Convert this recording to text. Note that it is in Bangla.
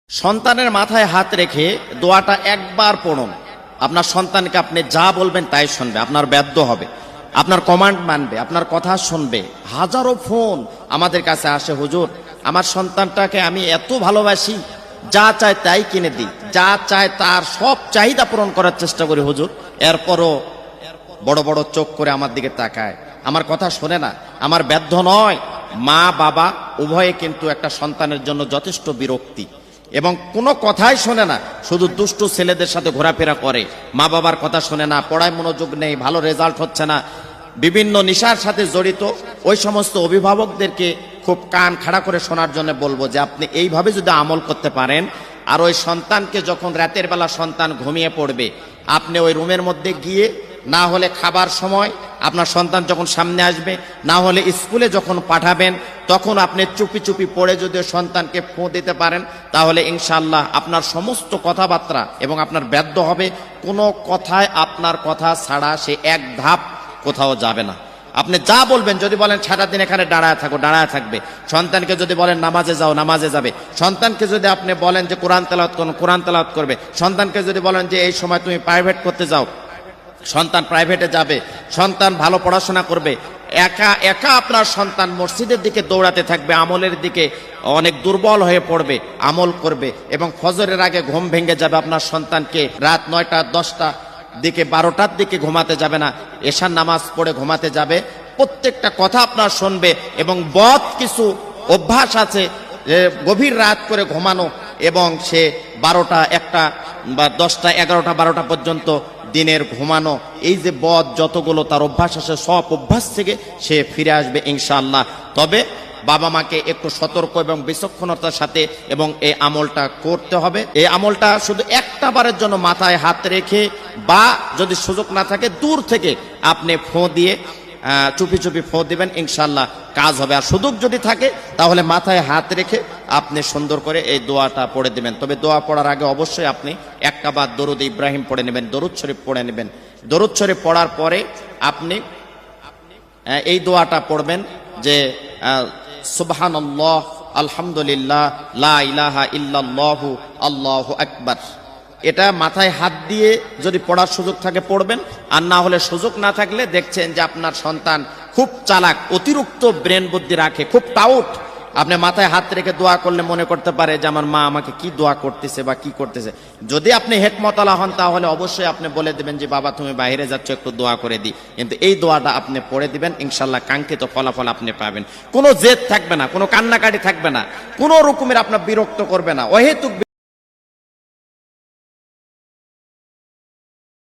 সন্তানের মাথায় হাত রেখে দোয়াটা একবার পড়ুন। আপনার সন্তানকে আপনি যা বলবেন তাই শুনবে, আপনার বাধ্য হবে, আপনার কমান্ড মানবে, আপনার কথা শুনবে। হাজারো ফোন আমাদের কাছে আসে, হুজুর আমার সন্তানটাকে আমি এত ভালোবাসি, যা চায় তাই কিনে দিই, যা চায় তার সব চাহিদা পূরণ করার চেষ্টা করি হুজুর, এরপরও বড় বড় চোখ করে আমার দিকে তাকায়, আমার কথা শোনে না। আমার বাধ্য নয়, মা বাবা উভয়ে কিন্তু একটা সন্তানের জন্য যথেষ্ট বিরক্তি এবং কোনো কথাই শোনে না, শুধু দুষ্টু ছেলেদের সাথে ঘোরাফেরা করে, মা বাবার কথা শোনে না, পড়ায় মনোযোগ নেই, ভালো রেজাল্ট হচ্ছে না, বিভিন্ন নেশার সাথে জড়িত। ওই সমস্ত অভিভাবকদেরকে খুব কান খাড়া করে শোনার জন্য বলবো যে আপনি এইভাবে যদি আমল করতে পারেন, আর ওই সন্তানকে যখন রাতের বেলা সন্তান ঘুমিয়ে পড়বে, আপনি ওই রুমের মধ্যে গিয়ে, না হলে খাবার সময় আপনার সন্তান যখন সামনে আসবে, না হলে স্কুলে যখন পাঠাবেন, তখন আপনি চুপি চুপি পড়ে যদি সন্তানকে ফোঁ দিতে পারেন, তাহলে ইনশাআল্লাহ আপনার সমস্ত কথাবার্তা এবং আপনার বাধ্য হবে, কোনো কথায় আপনার কথা ছাড়া সে এক ধাপ কোথাও যাবে না। আপনি যা বলবেন, যদি বলেন সারাদিন এখানে দাঁড়ায় থাকো, দাঁড়ায় থাকবে। সন্তানকে যদি বলেন নামাজে যাও, নামাজে যাবে। সন্তানকে যদি আপনি বলেন যে কোরআন তেলাওয়াত করুন, কোরআন তেলাওয়াত করবে। সন্তানকে যদি বলেন যে এই সময় তুমি প্রাইভেট করতে যাও, সন্তান প্রাইভেটে যাবে। সন্তান ভালো পড়াশোনা করবে। একা একা আপনার সন্তান মসজিদের দিকে দৌড়াতে থাকবে, আমলের দিকে অনেক দুর্বল হয়ে পড়বে, আমল করবে এবং ফজরের আগে ঘুম ভেঙে যাবে। আপনার সন্তানকে রাত 9টা 10টা দিকে 12টার দিকে ঘুমাতে যাবে না, এশার নামাজ পড়ে ঘুমাতে যাবে। প্রত্যেকটা কথা আপনার শুনবে এবং বদ কিছু অভ্যাস আছে, গভীর রাত করে ঘুমানো এবং সে 12টা 1টা বা 10টা 11টা 12টা পর্যন্ত দিনের ঘুমানো, এই যে বদ যতগুলো তার অভ্যাস আছে, সব অভ্যাস থেকে সে ফিরে আসবে ইনশাআল্লাহ। তবে বাবা মাকে একটু সতর্ক এবং বিচক্ষণতার সাথে এবং এই আমলটা করতে হবে। এই আমলটা শুধু একটা বারের জন্য মাথায় হাত রেখে, বা যদি সুযোগ না থাকে দূর থেকে আপনি ফোঁ দিয়ে চুপি চুপি ফোঁ দিবেন, ইনশাআল্লাহ কাজ হবে। আর সুযোগ যদি থাকে তাহলে মাথায় হাত রেখে আপনি সুন্দর করে এই দোয়াটা পড়ে দিবেন। তবে দোয়া পড়ার আগে অবশ্যই আপনি একটা বার দরুদ ইব্রাহিম পড়ে নেবেন, দরুদ শরীফ পড়ে নেবেন। দরুদ শরীফ পড়ার পরে আপনি এই দোয়াটা পড়বেন যে সুবহানাল্লাহ, আলহামদুলিল্লাহ, লা ইলাহা ইল্লাল্লাহু, আল্লাহু আকবার। এটা মাথায় হাত দিয়ে যদি পড়ার সুযোগ থাকে পড়বেন, আর না হলে সুযোগ না থাকলে দেখছেন যে আপনার সন্তান খুব চালাক, অতিরিক্ত ব্রেন বুদ্ধি রাখে, খুব টাউট, আপনি মাথায় হাত রেখে দোয়া করলে মনে করতে পারে যে আমার মা আমাকে কি দোয়া করতেছে বা কি করতেছে। যদি আপনি হেকমতওয়ালা হন তাহলে অবশ্যই আপনি বলে দিবেন যে বাবা তুমি বাইরে যাচ্ছ, একটু দোয়া করে দিই। কিন্তু এই দোয়াটা আপনি পড়ে দিবেন, ইনশাআল্লাহ কাঙ্ক্ষিত ফলাফল আপনি পাবেন। কোনো জেদ থাকবে না, কোনো কান্নাকাটি থাকবে না, কোনো রকমের আপনার বিরক্ত করবে না, অহেতুক